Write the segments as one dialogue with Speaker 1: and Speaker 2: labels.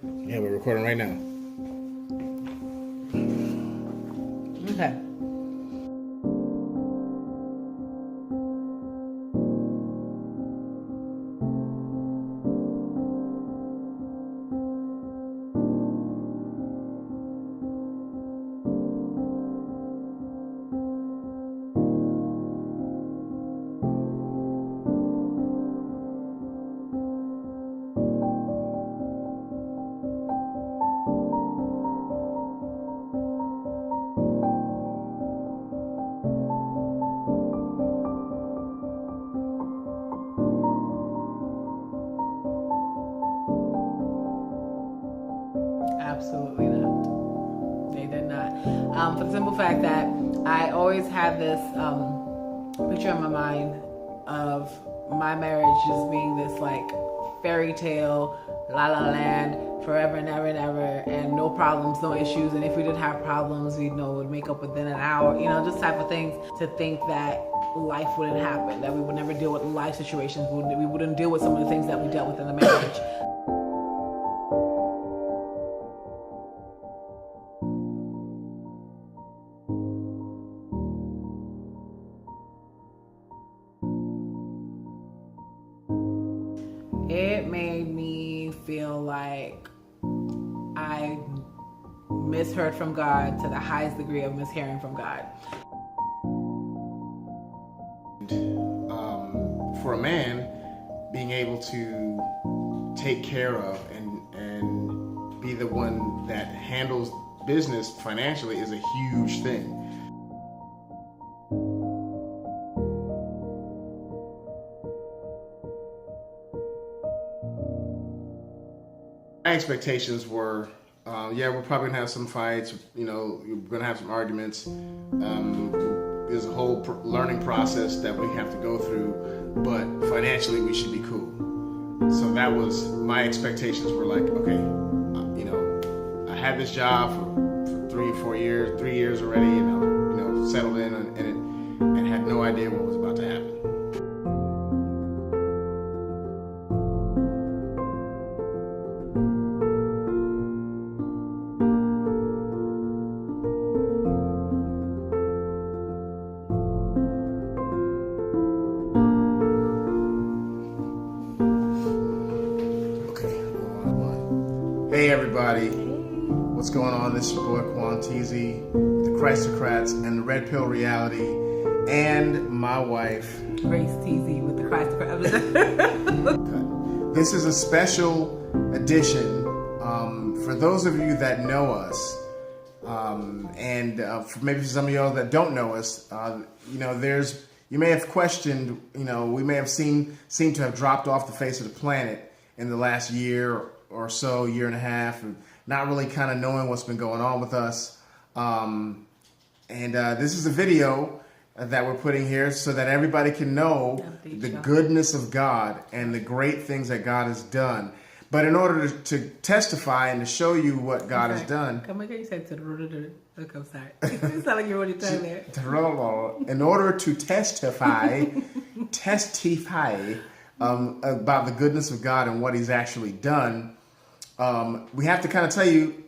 Speaker 1: Yeah, we're recording right now.
Speaker 2: Okay. Absolutely not. They did not. For the simple fact that I always have this picture in my mind of my marriage just being this like fairy tale, la la land, forever and ever and ever, and no problems, no issues. And if we did have problems, we'd would make up within an hour. Just type of things to think that life wouldn't happen, that we would never deal with life situations, we wouldn't deal with some of the things that we dealt with in the marriage. It made me feel like I misheard from God to the highest degree of mishearing from God.
Speaker 1: For a man, being able to take care of and be the one that handles business financially is a huge thing. My expectations were, we're probably gonna have some fights, we're gonna have some arguments. There's a whole learning process that we have to go through, but financially we should be cool. So that was, my expectations were like, okay, I had this job for 3 years already, settled in and had no idea what was about to happen. Hey everybody, what's going on? This is your boy Quan Teasy, the Christocrats and the Red Pill Reality, and my wife
Speaker 2: Grace Teasy with the Christocrats.
Speaker 1: This is a special edition for those of you that know us, and for maybe some of y'all that don't know us. You may have questioned, we may have seemed to have dropped off the face of the planet in the last year or so, year and a half, and not really kind of knowing what's been going on with us. This is a video that we're putting here so that everybody can know the goodness of God and the great things that God has done. But in order to testify and to show you what God has done,
Speaker 2: come again, you said look, I'm sorry. It sounds like you're already done there.
Speaker 1: In order to testify about the goodness of God and what He's actually done, we have to kind of tell you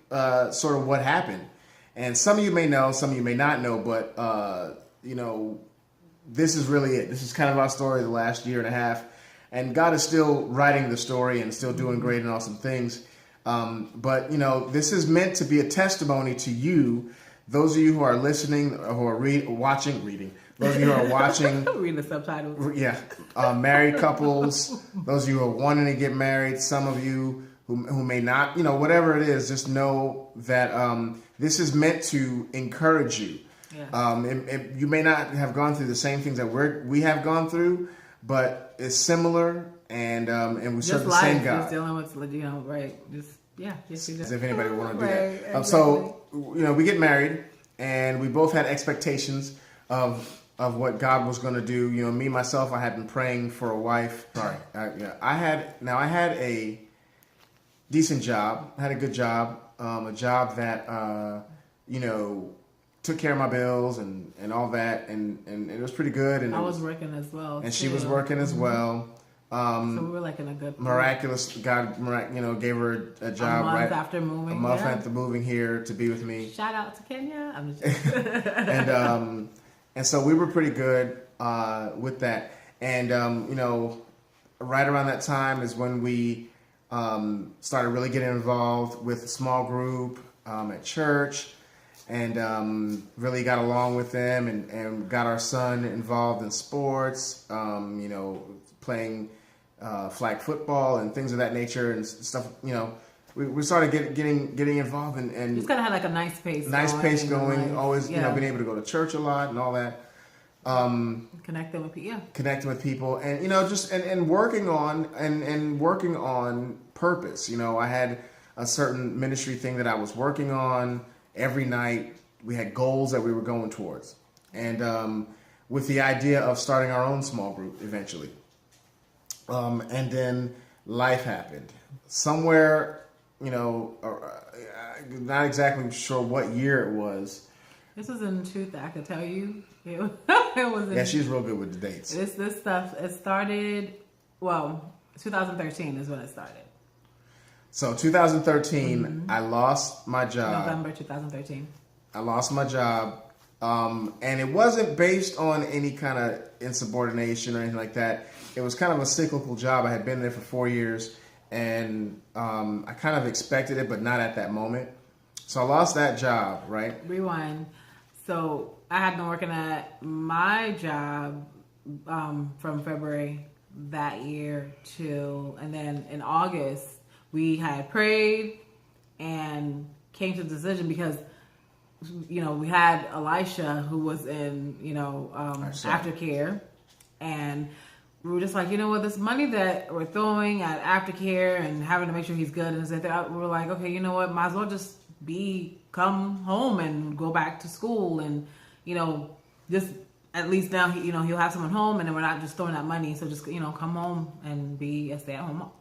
Speaker 1: sort of what happened. And some of you may know, some of you may not know, but this is really it. This is kind of our story the last year and a half. And God is still writing the story and still doing great and awesome things. But this is meant to be a testimony to you, those of you who are listening, who are reading. Those of you who are watching,
Speaker 2: reading the subtitles.
Speaker 1: Yeah, married couples. Those of you who are wanting to get married. Some of you who may not, whatever it is, just know that this is meant to encourage you. Yeah. You may not have gone through the same things that we have gone through, but it's similar, and we serve the same God.
Speaker 2: Just dealing with, right? As
Speaker 1: if anybody would want to do that. Exactly. So, we get married, and we both had expectations of what God was going to do. Me myself, I had been praying for a wife. Sorry, I had a decent job. I had a good job, a job that took care of my bills and all that, and it was pretty good. And
Speaker 2: I was working as well,
Speaker 1: and she was working as well.
Speaker 2: So we were like in a good
Speaker 1: miraculous. God, gave her a job
Speaker 2: after moving.
Speaker 1: A month after moving here to be with me.
Speaker 2: Shout out to Kenya. I'm just
Speaker 1: and so we were pretty good with that. And right around that time is when we started really getting involved with a small group at church, and really got along with them, and got our son involved in sports. Playing flag football and things of that nature and stuff. We started getting involved and
Speaker 2: just kind of had like a nice pace.
Speaker 1: Going. Always being able to go to church a lot and all that.
Speaker 2: Connecting with
Speaker 1: people, and just and working on purpose. I had a certain ministry thing that I was working on every night. We had goals that we were going towards, and with the idea of starting our own small group eventually. And then life happened somewhere, not exactly sure what year it was.
Speaker 2: This was in 2000. I could tell you it was.
Speaker 1: Yeah, she's real good with the dates.
Speaker 2: This stuff, it started, 2013 is when it started.
Speaker 1: So 2013, I lost my job.
Speaker 2: November 2013.
Speaker 1: I lost my job. And it wasn't based on any kind of insubordination or anything like that. It was kind of a cyclical job. I had been there for 4 years, and I kind of expected it, but not at that moment. So I lost that job, right?
Speaker 2: Rewind. So I had been working at my job from February that year and then in August, we had prayed and came to the decision because we had Elisha who was in, aftercare, and we were just like, this money that we're throwing at aftercare and having to make sure he's good and stuff, we were like, okay, might as well just come home and go back to school, and just at least now he'll have someone home, and then we're not just throwing that money, so just come home and be a stay at home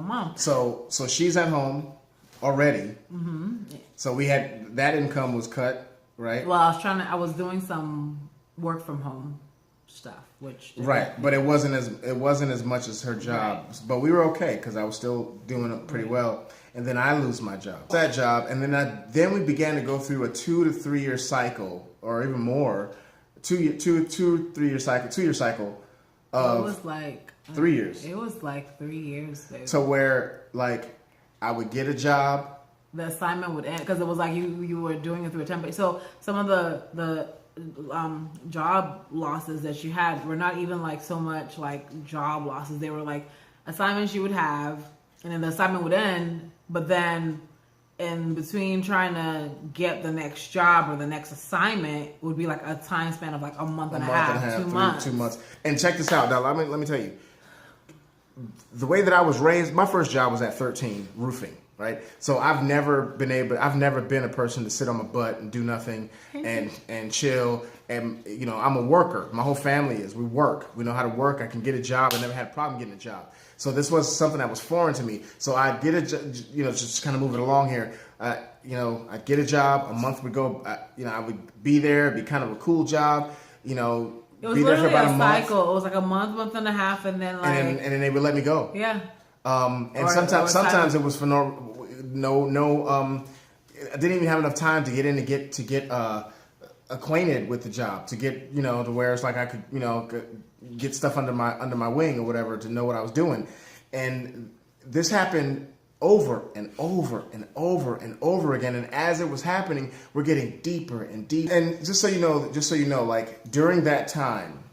Speaker 2: mom.
Speaker 1: So she's at home already. Mm-hmm. So we had that income was cut, right?
Speaker 2: Well, I was doing some work from home stuff, which
Speaker 1: right, but it wasn't as much as her job. Right. But we were okay because I was still doing it pretty well. And then I lose my job, and then we began to go through a 2 to 3 year cycle, or even more, 2 3 year cycle, 2 year cycle of
Speaker 2: it was like
Speaker 1: 3 years.
Speaker 2: It was like 3 years, baby.
Speaker 1: So where I would get a job,
Speaker 2: the assignment would end because it was like you were doing it through a template. So some of the job losses that you had were not even like so much like job losses. They were like assignments you would have, and then the assignment would end, but then in between trying to get the next job or the next assignment would be like a time span of like a month and a half, 2 months.
Speaker 1: 2 months. And check this out. Now, let me tell you. The way that I was raised, my first job was at 13, roofing, right? So I've never been a person to sit on my butt and do nothing and chill. And, I'm a worker. My whole family is. We work. We know how to work. I can get a job. I never had a problem getting a job. So this was something that was foreign to me. So I'd get just kind of moving along here. I'd get a job. A month would go, I would be there. It'd be kind of a cool job,
Speaker 2: It was
Speaker 1: be there for
Speaker 2: literally
Speaker 1: about
Speaker 2: a
Speaker 1: a month.
Speaker 2: Cycle. It was like a month and a half, and then like
Speaker 1: and then they would let me go.
Speaker 2: Yeah.
Speaker 1: And sometimes it was for no. I didn't even have enough time to get in to get acquainted with the job, to get to where it's like I could get stuff under my wing or whatever, to know what I was doing. And this happened over and over and over and over again. And as it was happening, we're getting deeper and deeper. And just so you know, like during that time,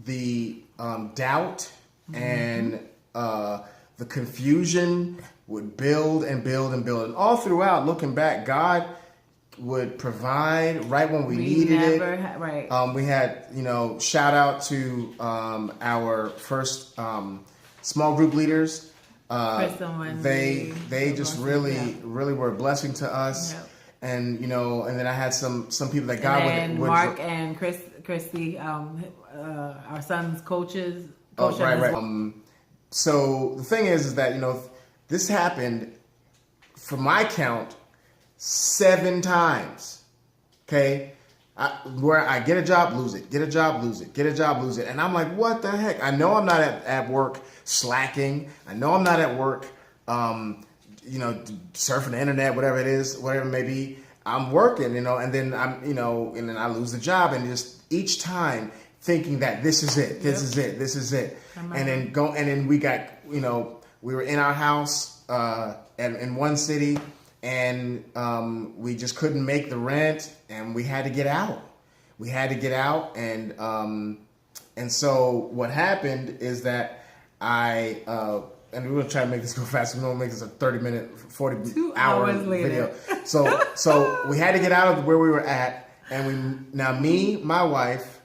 Speaker 1: the doubt and the confusion would build and build and build. And all throughout, looking back, God would provide right when we needed it.
Speaker 2: Right.
Speaker 1: We had, shout out to our first small group leaders. They just really were a blessing to us. Yep. And and then I had some people that God would
Speaker 2: Mark and Christy, our son's coaches.
Speaker 1: Right. So the thing is that this happened, for my count, 7 times. Okay, Where I get a job, lose it, get a job, lose it, get a job, lose it. And I'm like, what the heck? I know I'm not at work slacking. I know I'm not at work, surfing the internet, whatever it is, whatever it may be. I'm working, and then and then I lose the job. And just each time thinking that this is it, this is it, this is it. And then we got, we were in our house in one city. And we just couldn't make the rent, and we had to get out. And so what happened is that and we're gonna try to make this go fast. We don't make this a 30-minute, 40-hour video. So we had to get out of where we were at, and me, my wife,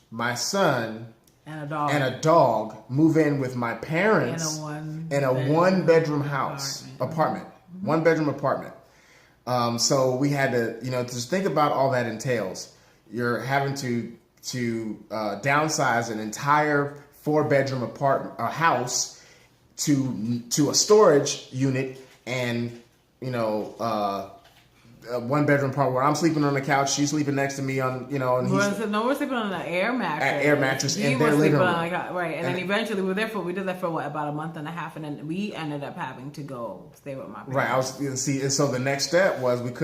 Speaker 1: my son, and a dog move in with my parents in a one-bedroom apartment. One-bedroom apartment. So we had to, just think about all that entails. You're having to downsize an entire 4-bedroom house to a storage unit, and a 1-bedroom apartment where I'm sleeping on the couch, she's sleeping next to me on, and
Speaker 2: we're sleeping on an air mattress.
Speaker 1: In their living room.
Speaker 2: Right, and then eventually we did that for about a month and a half, and then we ended up having to go stay with my parents.
Speaker 1: Right, and so the next step was that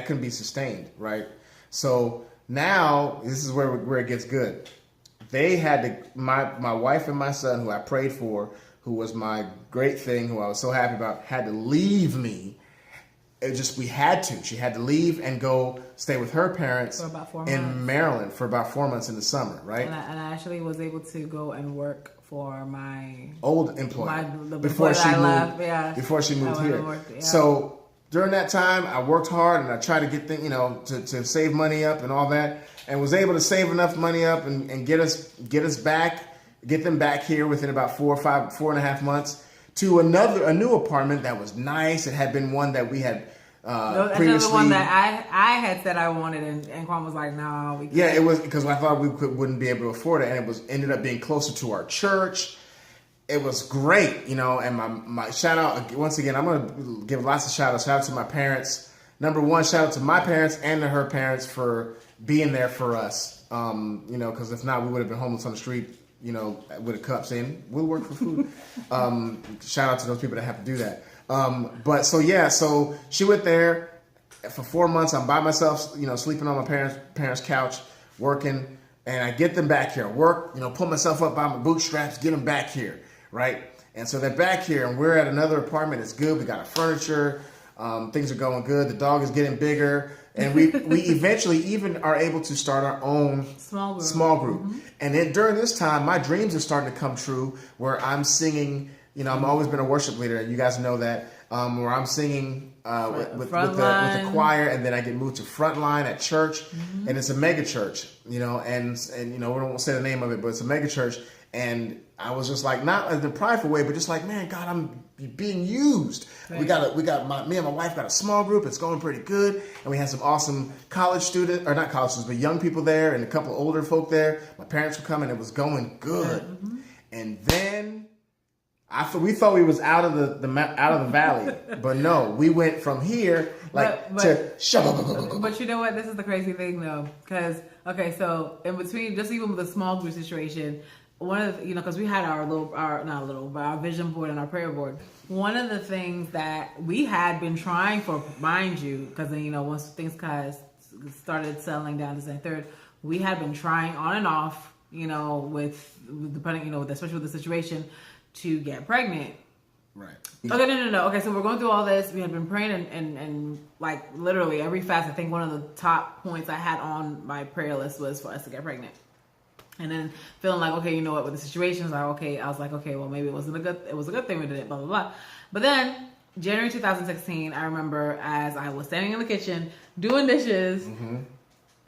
Speaker 1: couldn't be sustained, right? So now this is where it gets good. They had to, my wife and my son, who I prayed for, who was my great thing, who I was so happy about, had to leave me. We had to. She had to leave and go stay with her parents
Speaker 2: for about 4 months
Speaker 1: in Maryland for about 4 months in the summer, right?
Speaker 2: And I actually was able to go and work for my
Speaker 1: old employer
Speaker 2: before she moved. Yeah,
Speaker 1: before she moved here. So during that time, I worked hard and I tried to get things, to save money up and all that, and was able to save enough money up and get them back here within about 4.5 months. To a new apartment that was nice. It had been one that we had previously.
Speaker 2: Another one that I had said I wanted, and Quan was like, "No, we can't."
Speaker 1: Yeah, it was because I thought we wouldn't be able to afford it, and it ended up being closer to our church. It was great, And my shout out once again. I'm gonna give lots of shout outs. Shout out to my parents. Number one, shout out to my parents and to her parents for being there for us. Because if not, we would have been homeless on the street. With a cup saying, we'll work for food. Shout out to those people that have to do that. So she went there for 4 months. I'm by myself, sleeping on my parents' couch, working, and I get them back here. Work, pull myself up by my bootstraps, get them back here, right? And so they're back here, and we're at another apartment. It's good. We got our furniture. Things are going good. The dog is getting bigger. And we eventually even are able to start our own small group. Mm-hmm. And then during this time, my dreams are starting to come true where I'm singing, I've always been a worship leader, and you guys know that, where I'm singing with the choir, and then I get moved to Frontline at church, and it's a mega church, and we won't say the name of it, but it's a mega church. And I was just like, not in a prideful way, but just like, man, God, I'm being used. Right. Me and my wife got a small group. It's going pretty good. And we had some awesome not college students, but young people there, and a couple of older folk there. My parents were coming. It was going good. Mm-hmm. And then we thought we was out of the valley, but no, we went from here to.
Speaker 2: But you know what? This is the crazy thing, though, because so in between, just even with the small group situation. One of the, because we had our vision board and our prayer board. One of the things that we had been trying for, mind you, because then, once things kind of started settling down to the third, we had been trying on and off, with depending, especially with the situation, to get pregnant.
Speaker 1: Right.
Speaker 2: Okay, no. Okay, so we're going through all this. We had been praying and like literally every fast. I think one of the top points I had on my prayer list was for us to get pregnant. And then feeling like, okay, with the situation, I was like, okay, well, maybe it was a good thing we did it, blah, blah, blah. But then, January 2016, I remember as I was standing in the kitchen, doing dishes,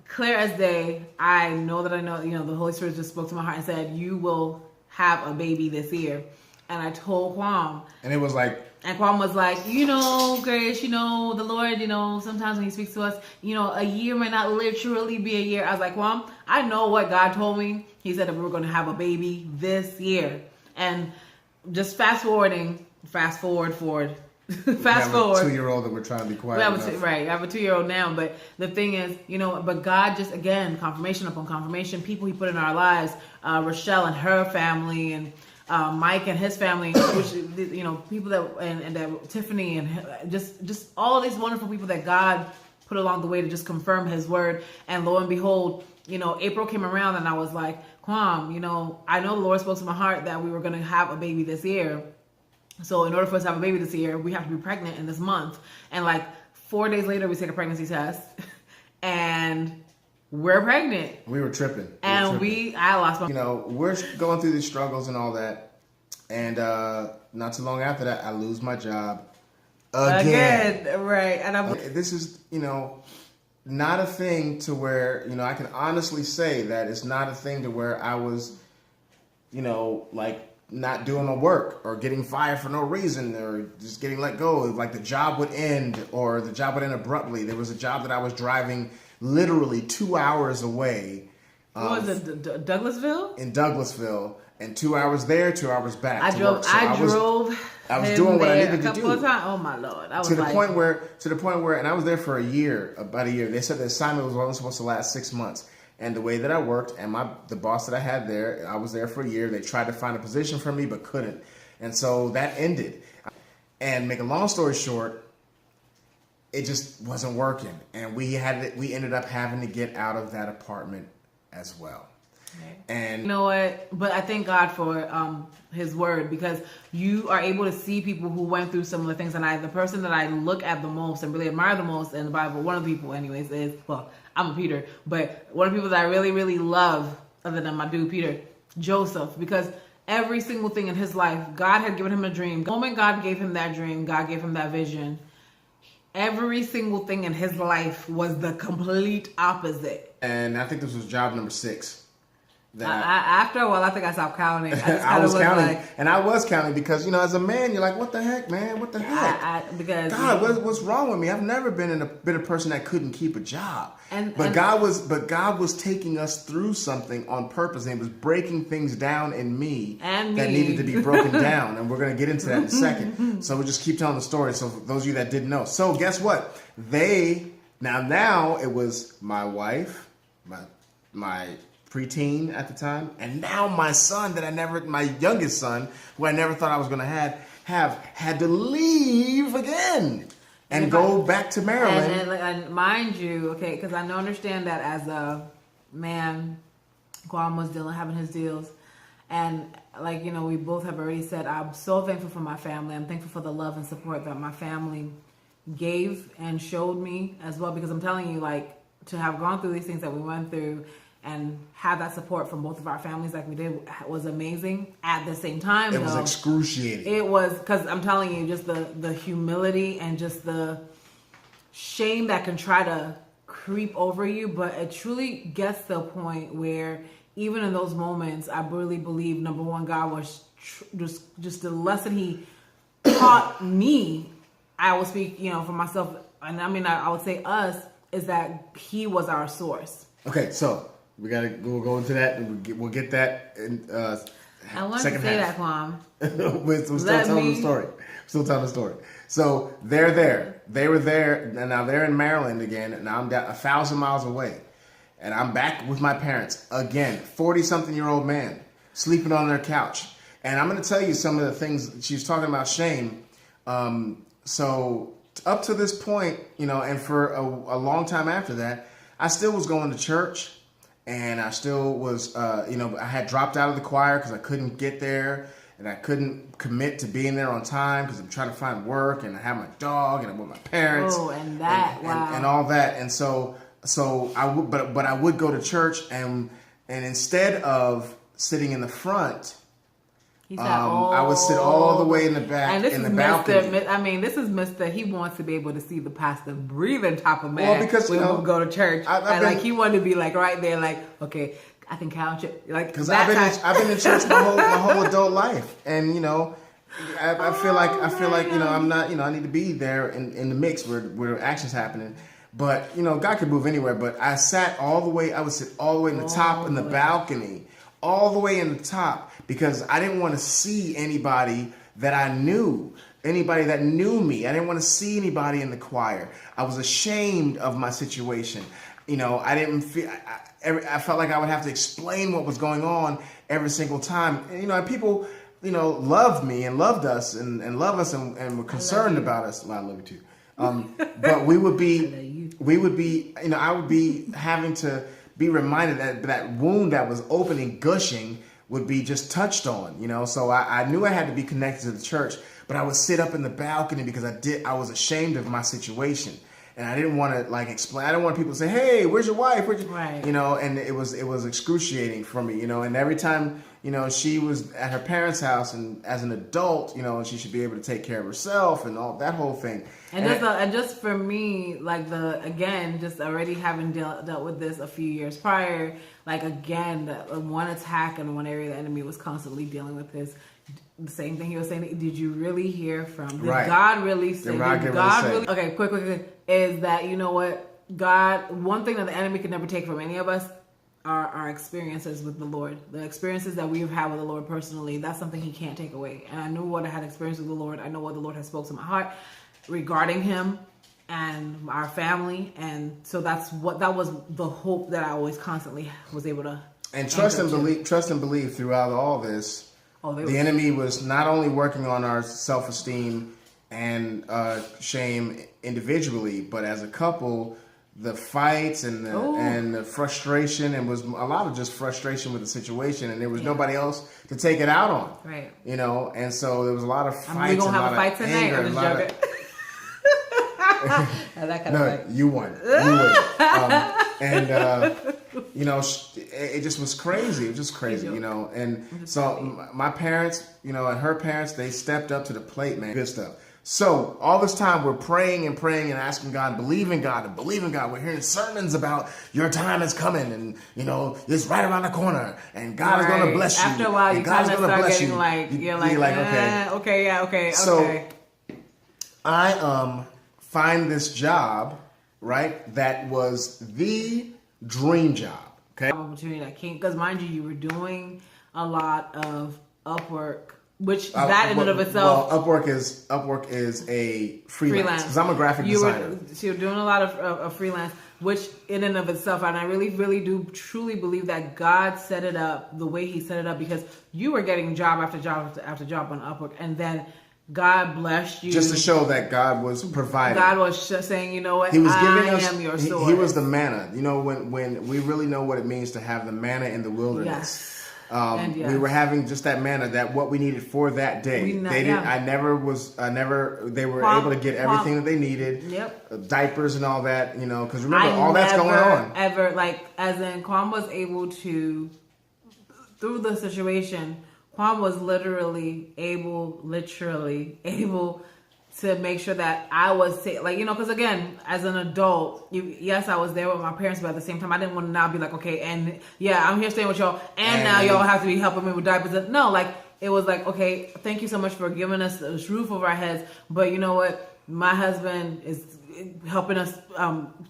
Speaker 2: clear as day, I know, the Holy Spirit just spoke to my heart and said, you will have a baby this year. And I told Kwam.
Speaker 1: And it was like...
Speaker 2: And Kwam was like, Grace, the Lord, sometimes when he speaks to us, a year may not literally be a year. I was like, Kwam, I know what God told me. He said that we were going to have a baby this year. And just fast forward. Fast forward.
Speaker 1: A 2-year-old that we're trying to be quiet.
Speaker 2: Right. I have a 2-year-old now, but the thing is, but God just, again, confirmation upon confirmation, people he put in our lives, Rochelle and her family, and Mike and his family, which, people that, and Tiffany, and just all of these wonderful people that God put along the way to just confirm his word. And lo and behold, April came around and I was like, Kwam, I know the Lord spoke to my heart that we were going to have a baby this year. So in order for us to have a baby this year, we have to be pregnant in this month. And like 4 days later, we take a pregnancy test and we're pregnant.
Speaker 1: We were tripping.
Speaker 2: I lost my...
Speaker 1: we're going through these struggles and all that. And not too long after that, I lose my job again.
Speaker 2: Right. And
Speaker 1: this is, not a thing to where, I can honestly say that it's not a thing to where I was, like not doing my work or getting fired for no reason or just getting let go. Like the job would end or the job would end abruptly. There was a job that I was driving literally 2 hours away.
Speaker 2: What was it, Douglasville?
Speaker 1: In Douglasville. And 2 hours there, 2 hours back.
Speaker 2: I drove
Speaker 1: doing what I needed to do.
Speaker 2: Oh my Lord!
Speaker 1: To the point where, and I was there for about a year. They said the assignment was only supposed to last 6 months. And the way that I worked, and the boss that I had there, I was there for a year. They tried to find a position for me, but couldn't. And so that ended. And make a long story short, it just wasn't working, and we ended up having to get out of that apartment as well. And
Speaker 2: you know what? But I thank God for his word, because you are able to see people who went through similar things. And the person that I look at the most and really admire the most in the Bible, one of the people anyways, is, well, I'm a Peter, but one of the people that I really, really love, other than my dude Peter, Joseph, because every single thing in his life, God had given him a dream. The moment God gave him that dream, God gave him that vision, every single thing in his life was the complete opposite.
Speaker 1: And I think this was job number 6.
Speaker 2: After a while, I think I stopped counting.
Speaker 1: I was counting, and I was counting because, as a man, you're like, what the heck, man? What the heck?
Speaker 2: Because
Speaker 1: God, what's wrong with me? I've never been a person that couldn't keep a job. But God was taking us through something on purpose, and it was breaking things down in me that needed to be broken down. And we're going to get into that in a second. So we'll just keep telling the story. So for those of you that didn't know. So guess what? Now it was my wife, my preteen at the time, and now my son my youngest son, who I never thought I was going to have had to leave again and go back to Maryland.
Speaker 2: And mind you, okay, because I understand that as a man, Guam was having his deals, and we both have already said, I'm so thankful for my family. I'm thankful for the love and support that my family gave and showed me as well, because I'm telling you, to have gone through these things that we went through and have that support from both of our families like we did was amazing. At the same time,
Speaker 1: it was excruciating.
Speaker 2: It was, because I'm telling you, just the humility and just the shame that can try to creep over you, but it truly gets to a point where even in those moments, I really believe, number one, God was just the lesson he taught me. I will speak, for myself, and I would say us, is that he was our source.
Speaker 1: Okay, so we'll go into that, and we'll get that in
Speaker 2: I wanted to say that, Kwam.
Speaker 1: We're still telling the story. So they're there. They were there, and now they're in Maryland again, and I'm 1,000 miles away. And I'm back with my parents again, 40-something-year-old man, sleeping on their couch. And I'm going to tell you some of the things she was talking about, shame. So up to this point, and for a long time after that, I still was going to church, and I still was, I had dropped out of the choir because I couldn't get there, and I couldn't commit to being there on time because I'm trying to find work, and I have my dog, and I'm with my parents.
Speaker 2: Oh, and that, wow.
Speaker 1: And all that. And so I would, but I would go to church, and instead of sitting in the front, I would sit all the way in the back,
Speaker 2: and this
Speaker 1: in
Speaker 2: is
Speaker 1: the balcony.
Speaker 2: This is Mr. He wants to be able to see the pastor breathe on top of man.
Speaker 1: Well, because
Speaker 2: we go to church, he wanted to be right there, okay, I can count you, because
Speaker 1: I've been in church my whole adult life, and I feel like I'm not, I need to be there in the mix where action's happening. But God can move anywhere. But I would sit all the way in the top in the balcony, all the way in the top, because I didn't want to see anybody that I knew anybody that knew me. I didn't want to see anybody in the choir. I was ashamed of my situation. You know, I didn't feel. I felt like I would have to explain what was going on every single time. And, you know, and people, you know, loved me and loved us and love us and were concerned about us. Well, I love you too. But we would be, you know, I would be having to be reminded that that wound that was opening, gushing, would be just touched on, you know. So I knew I had to be connected to the church, but I would sit up in the balcony because I was ashamed of my situation. And I didn't want to like explain. I didn't want people to say, "Hey, where's your wife?"
Speaker 2: Right.
Speaker 1: You know, and it was excruciating for me, you know. And every time, you know, she was at her parents' house, and as an adult, you know, she should be able to take care of herself and all that whole thing.
Speaker 2: And just for me, like just already having dealt with this a few years prior, like again, the one attack and one area the enemy was constantly dealing with is the same thing he was saying. Did you really hear from? Did God really say? Okay, quick. Is that, you know what, God? One thing that the enemy can never take from any of us are our experiences with the Lord. The experiences that we've had with the Lord personally. That's something He can't take away. And I knew what I had experienced with the Lord. I know what the Lord has spoke to my heart regarding Him and our family, and so that was the hope that I always constantly was able to.
Speaker 1: And trust and believe throughout all this. The enemy was not only working on our self-esteem and shame individually, but as a couple, the fights and the frustration, and was a lot of just frustration with the situation, and there was nobody else to take it out on.
Speaker 2: Right.
Speaker 1: You know, and so there was a lot of fights.
Speaker 2: We're gonna have a fight tonight. I'm just joking. That kind of fight.
Speaker 1: You won. And you know, it just was crazy. It was just crazy, you know. And so my parents, you know, and her parents, they stepped up to the plate, man. Good stuff. So all this time we're praying and asking God, believing God. We're hearing sermons about your time is coming, and you know it's right around the corner, and God is going to bless you.
Speaker 2: After a while, you kind of start getting like, you're like okay.
Speaker 1: So I find this job, right? That was the dream job. Okay,
Speaker 2: opportunity that came because, mind you were doing a lot of Upwork. Which that in and of itself.
Speaker 1: Well, Upwork is a freelance. Because I'm a graphic designer.
Speaker 2: So you're doing a lot of freelance, which in and of itself, and I really, really do truly believe that God set it up the way He set it up, because you were getting job after job after job on Upwork, and then God blessed you.
Speaker 1: Just to show that God was providing.
Speaker 2: God was just saying, you know what,
Speaker 1: He was giving us,
Speaker 2: am your source.
Speaker 1: He was the manna. You know, when we really know what it means to have the manna in the wilderness.
Speaker 2: Yes.
Speaker 1: We were having just that manna, that what we needed for that day. They were able to get everything that they needed.
Speaker 2: Yep.
Speaker 1: Diapers and all that, you know, because remember, all that's going on.
Speaker 2: As in, Kwam was able to, through the situation, Kwam was literally able to make sure that I was safe. Like, you know, because again, as an adult, yes, I was there with my parents, but at the same time, I didn't want to now be like, okay, and yeah, I'm here staying with y'all, and now y'all have to be helping me with diapers. No, like, it was like, okay, thank you so much for giving us this roof over our heads, but you know what? My husband is helping us,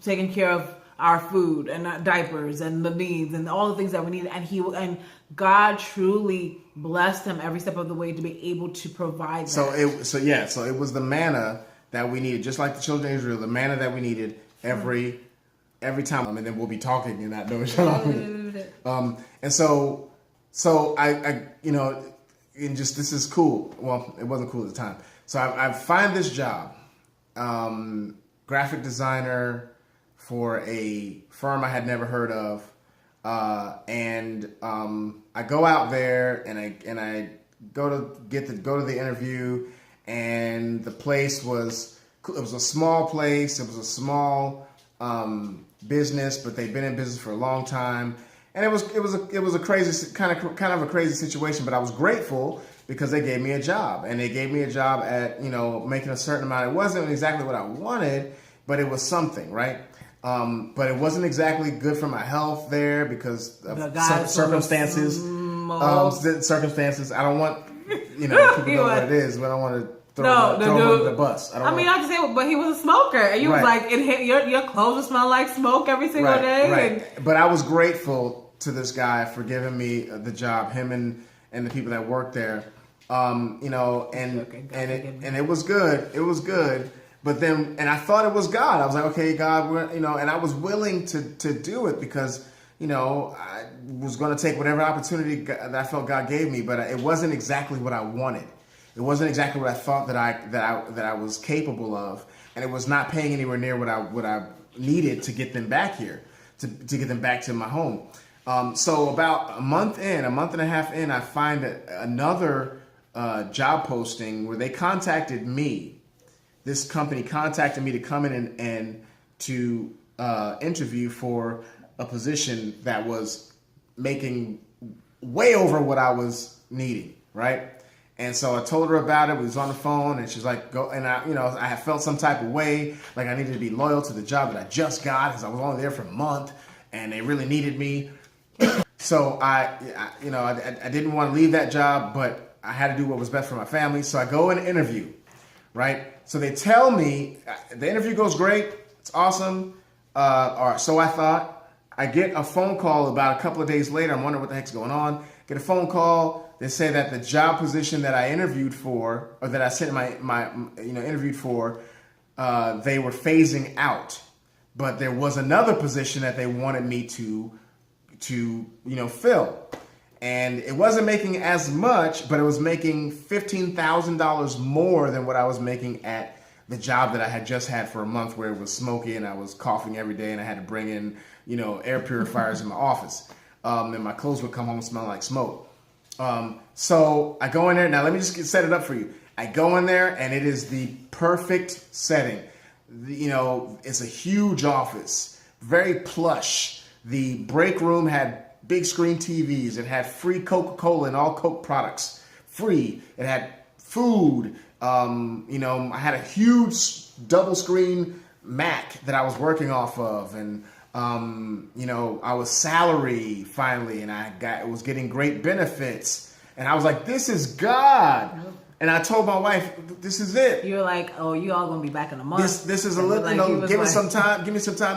Speaker 2: taking care of our food and our diapers and the needs and all the things that we need, and God truly blessed him every step of the way to be able to provide that. So
Speaker 1: it was the manna that we needed, just like the children of Israel, the manna that we needed every time. And then we'll be talking and not know each other. And so I you know, and just, this is cool. Well, it wasn't cool at the time. So I find this job, graphic designer for a firm I had never heard of. And I go out there and I go to the interview, and the place was a small place. It was a small business, but they've been in business for a long time, and it was a crazy kind of a crazy situation. But I was grateful because they gave me a job, and they gave me a job at, you know, making a certain amount. It wasn't exactly what I wanted, but it was something, right? But it wasn't exactly good for my health there because of circumstances. Circumstances. I don't want, you know, people know what it is, but I don't want to throw him under the bus. I mean,
Speaker 2: I just say, but he was a smoker, and you was like, your clothes would smell like smoke every single day.
Speaker 1: Right. But I was grateful to this guy for giving me the job, him and the people that worked there. You know, and it was good. It was good. But then, and I thought it was God. I was like, okay, God, you know, and I was willing to do it because, you know, I was going to take whatever opportunity that I felt God gave me, but it wasn't exactly what I wanted. It wasn't exactly what I thought that I was capable of, and it was not paying anywhere near what I needed to get them back here, to get them back to my home. So about a month and a half in, I find another job posting where they contacted me. This company contacted me to come in and to interview for a position that was making way over what I was needing, right? And so I told her about it. We was on the phone, and she's like, "Go." And I had felt some type of way, like I needed to be loyal to the job that I just got, because I was only there for a month, and they really needed me. So I didn't want to leave that job, but I had to do what was best for my family. So I go and interview, right? So they tell me the interview goes great. It's awesome. Or so I thought. I get a phone call about a couple of days later. I'm wondering what the heck's going on. Get a phone call. They say that the job position that I interviewed for, or that I sent my interviewed for, they were phasing out. But there was another position that they wanted me to fill. And it wasn't making as much, but it was making $15,000 more than what I was making at the job that I had just had for a month, where it was smoky and I was coughing every day and I had to bring in, air purifiers in my office. And my clothes would come home smelling like smoke. So I go in there. Now let me just set it up for you. I go in there and it is the perfect setting. It's a huge office, very plush. The break room had big screen TVs. It had free Coca-Cola and all Coke products. Free. It had food. I had a huge double screen Mac that I was working off of, and I was salary finally, and I was getting great benefits, and I was like, "This is God." And I told my wife, "This is it."
Speaker 2: You're like, "Oh, you all gonna be back in a month."
Speaker 1: This is a little. Give me some time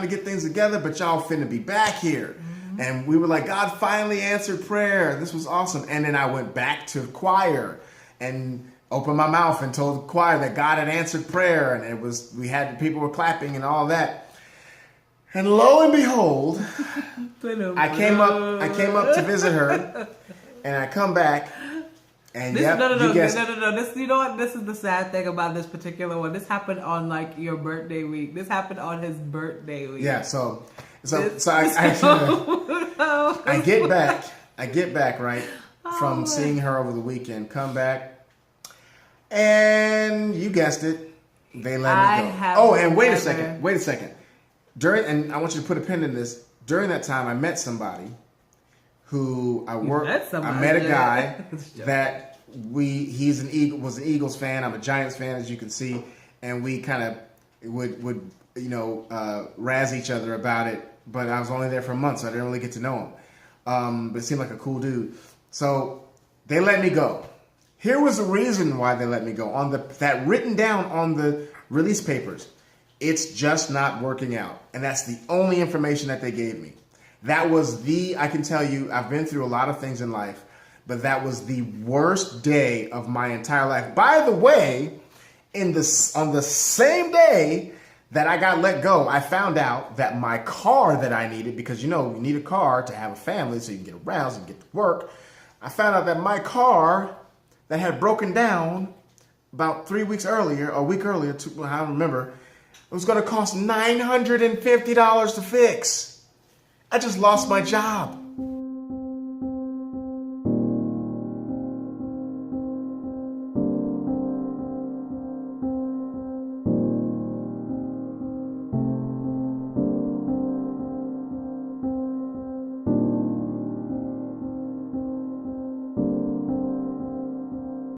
Speaker 1: to get things together, but y'all finna be back here. Mm-hmm. And we were like, God finally answered prayer. This was awesome. And then I went back to choir and opened my mouth and told the choir that God had answered prayer, and people were clapping and all that. And lo and behold, I came up to visit her, and I come back, and
Speaker 2: no. This, you know what? This is the sad thing about this particular one. This happened on like your birthday week. This happened on his birthday week.
Speaker 1: Yeah. So I get back right from seeing her over the weekend. Come back. And you guessed it, they let me go. Oh, and wait a second. And I want you to put a pin in this. During that time, I met somebody who I met a guy that was an Eagles fan. I'm a Giants fan, as you can see, and we kind of would razz each other about it. But I was only there for a month, so I didn't really get to know him. But it seemed like a cool dude. So they let me go. Here was the reason why they let me go. That written down on the release papers. It's just not working out. And that's the only information that they gave me. I can tell you, I've been through a lot of things in life, but that was the worst day of my entire life. By the way, on the same day that I got let go, I found out that my car that I needed, because you need a car to have a family so you can get around, so you can get to work. I found out that my car that had broken down about 3 weeks earlier, or a week earlier, I don't remember, it was going to cost $950 to fix. I just lost my job.